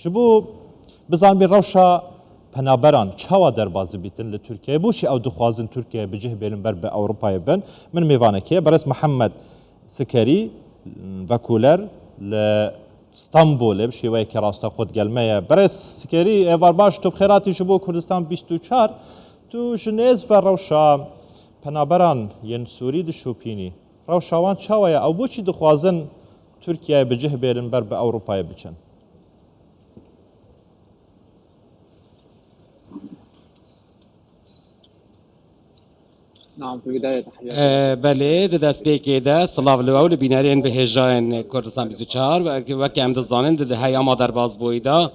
جبو بزان بین روشا پنابران چاوا دربازی بیتن لترکیه بوشی او دخوازن ترکیه بجه بیلن بر به اوروپای بن من میوانه که برس محمد سکری وکولر لستانبول بشیوه که راستا خود گلمه برس سکری ایوار باش تو بخیراتی جبو کردستان 24 تو جنیز و روشا پنابران ین سوری دشوپینی روشاوان چاوه او بوشی دخوازن ترکیه بجه بیلن بر به اوروپای بچن نعم في بداية تحياتي بله دست بيكي ده صلاف الأول بينارين بهجان كردستان 24 وكي عم تظنن ده هاي أما در باز بويدا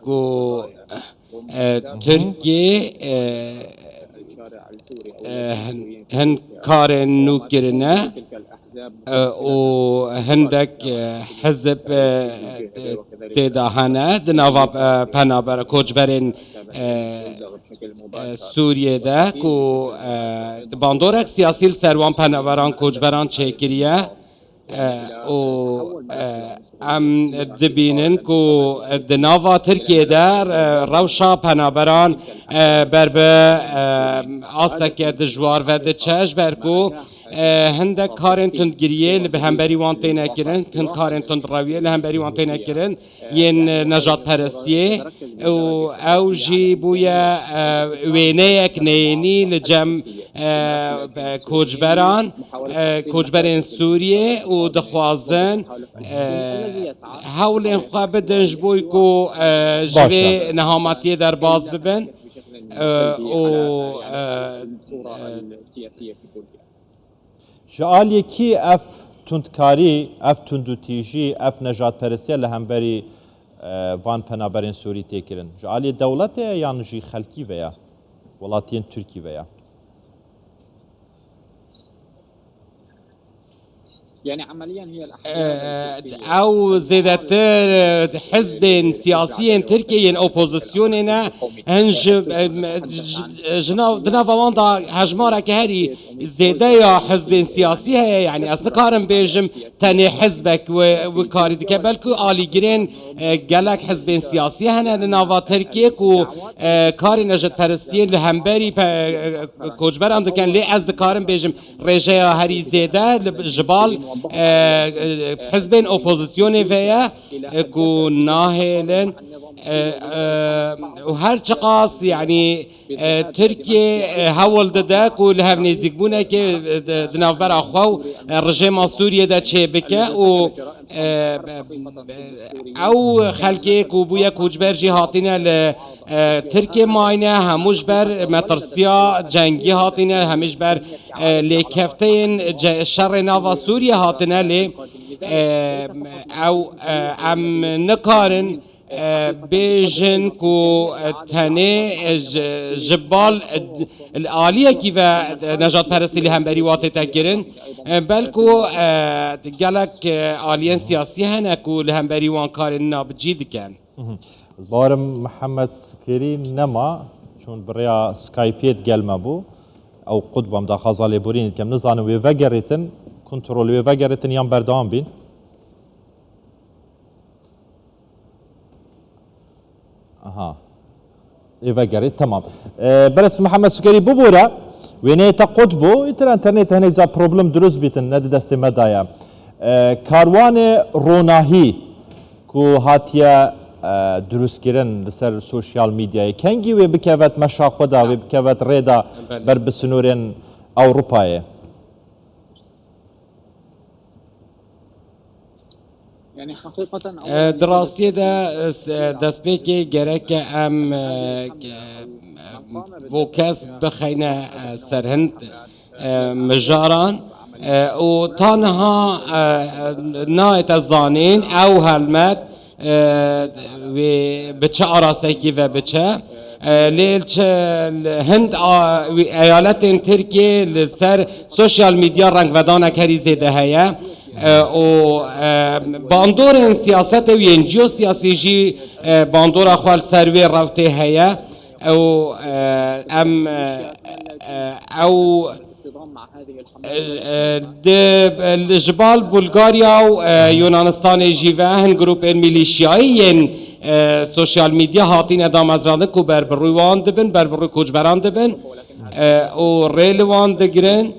كو تركي هن كارن نو كرنا و هندك حزب تداهنه دناوا پنابر کوچبرین سوریه ده کو باندورک سیاسی سروان پنابران کوچبران چکریه و ام دبینن کو دناوا ترکیه در روشا پنابران بربه آستک دجوار و دچش برکو هندک کارن تند گریه لبهمبری وانتی نکردن هند کارن تند رویه لهمبری وانتی نکردن ین نجات پرستیه او جی بویا وینه یک نینی لجم کوچبران سوریه و دخوازن حول خواب دنج بوی کو جوی نهامتی در باز ببن و جعالی کی اف تندکاری اف تندوتیجی اف نجات پرستی لهمبری وان پنابرین سوری تکرن جعالی دولت یان جی خلکی ویا ولاتین ترکی ویا يعني عمليا هي الأحزاب أو زيادة حزب سياسي تركيا أوبوزيسيوننا هنج جنا دنافواندا هجمارة كهري زيادة يا حزب سياسي هي يعني أصدقائهم بيجم تاني حزبك وكاري دكبلكو آلي جرين جالك حزب سياسي هنا دنافا تركيا كو كاري نجت برستين لهمبري كوجبر عند كان ليه أصدقائهم بيجم رجاء هري زيادة جبال حزبين اوبوزيسيوني فيا كو ناهلن وهر شقاص يعني تركيا هول دداك ولهف نزيكبونا كي دنافبر اخو الرجيم سوريا دا تشيبكا و او خلكي كوبويا كوجبرجي هاتينا لتركيا ماينا هموش بر مترسيا جنگي هاتينا همش بر لكفتين شر نافا سوريا هاتينا ل او ام نكارن بيجن كو تاني جبال الآلية كيف نجات پرستی لهمبری واته تکرن بلکو گلک آلية سياسي هنه كو لهمبری وان کارن نابجی دکن بارم محمد سكري نما چون بريا سكايبيت گلمه بو او قطبم دا خازالي بورين كم نزانه ويفجرتن كنترول ويفجرتن يام بردام بين اها يفجرت تمام بس محمد سكري ببورا وينه تقطبو يتر انترنت هني جا بروبلم دروز بيتن ند دست مدايا كاروان روناهي كو هاتيا دروس كيرن لسر سوشيال ميديا كنجي وي بكافت مشاخدا وي بكافت ريدا بر بسنورين اوروبايه يعني حقيقة دراستي ده دسبيكي جرك ام فوكاس بخينا سرهند مجاران وطانها نايت الزانين او هلمت بچه آراسته کی و بچه لیلچ هند ایالت ترکیه لسر سوشیال میدیا رنگ ودانه کری زیده هیا و باندور سیاست و ینجیو سیاسی جی باندور اخوال سروی روته هیا او ام او الجبال بولغاريا ويونانستان جيفاهن جروب الميليشيايين سوشيال ميديا هاتين ادام ازرانك وبربروان دبن بربرو كوجبران دبن وريلوان دگرن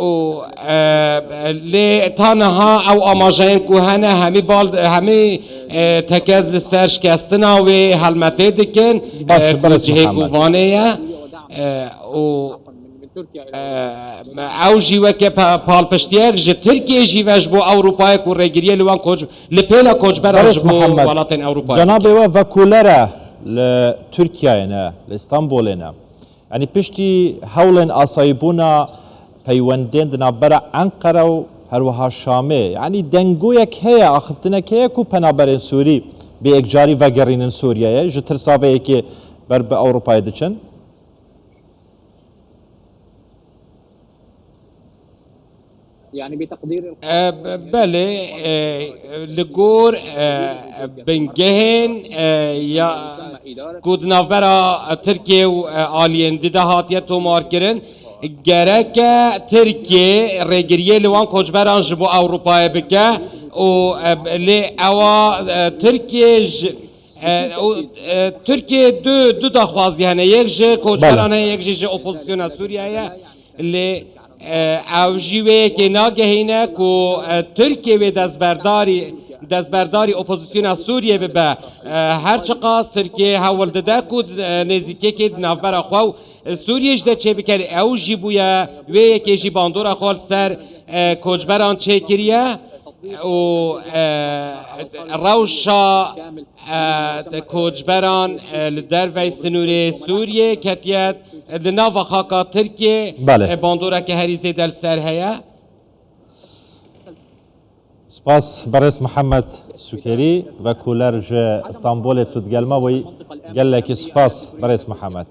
و لی تنها او آماجین کوهنه همی بال همی تکز لسرش کستنا و هلمته دکن جه کووانه و او جیوه که پال پشتیک جه ترکیه جیوهش بو اروپای کو رگیریه لوان کوج لپیلا کوج براش بو ولاتین اروپای جناب و وکولره لترکیه لإستانبول يعني پشتی هولن آسایبونا پیوندین دنابرا انقره و هروها شامه يعني دنگویک هیا آخفتنک هیا کو پنابرین سوری به اکجاری و گرینن سوریه جتر سابه که بر به اروپای دچن يعني بتقدير بله لگور بنگهن یا کود نافبرا ترکیه و آلینده ده هاتیه تومار کرن گرک ترکیه رگریه لوان کجبران جبو اروپای بکه و لی اوا ترکیه دو دخوازی هنه یک جه کجبران یک جه اپوزیسیون سوریه لی او جیوه که ناگهینه که ترکیه و دستبرداری اپوزیسیون سوریه به هر چقاس ترکیه حول داده که نزدیکی که نافبر اخواه سوریهش ده چه بکر او جیبویه و یکی جی باندور اخواه سر کجبران چه کریه و روشا کجبران در وی سنوری سوریه کتیت لناف خاکا ترکیه باندوره که هریزه دل سر هیا سپاس برس محمد سوکری و کولر جه استانبول تودگلما وی گل لکی سپاس برس محمد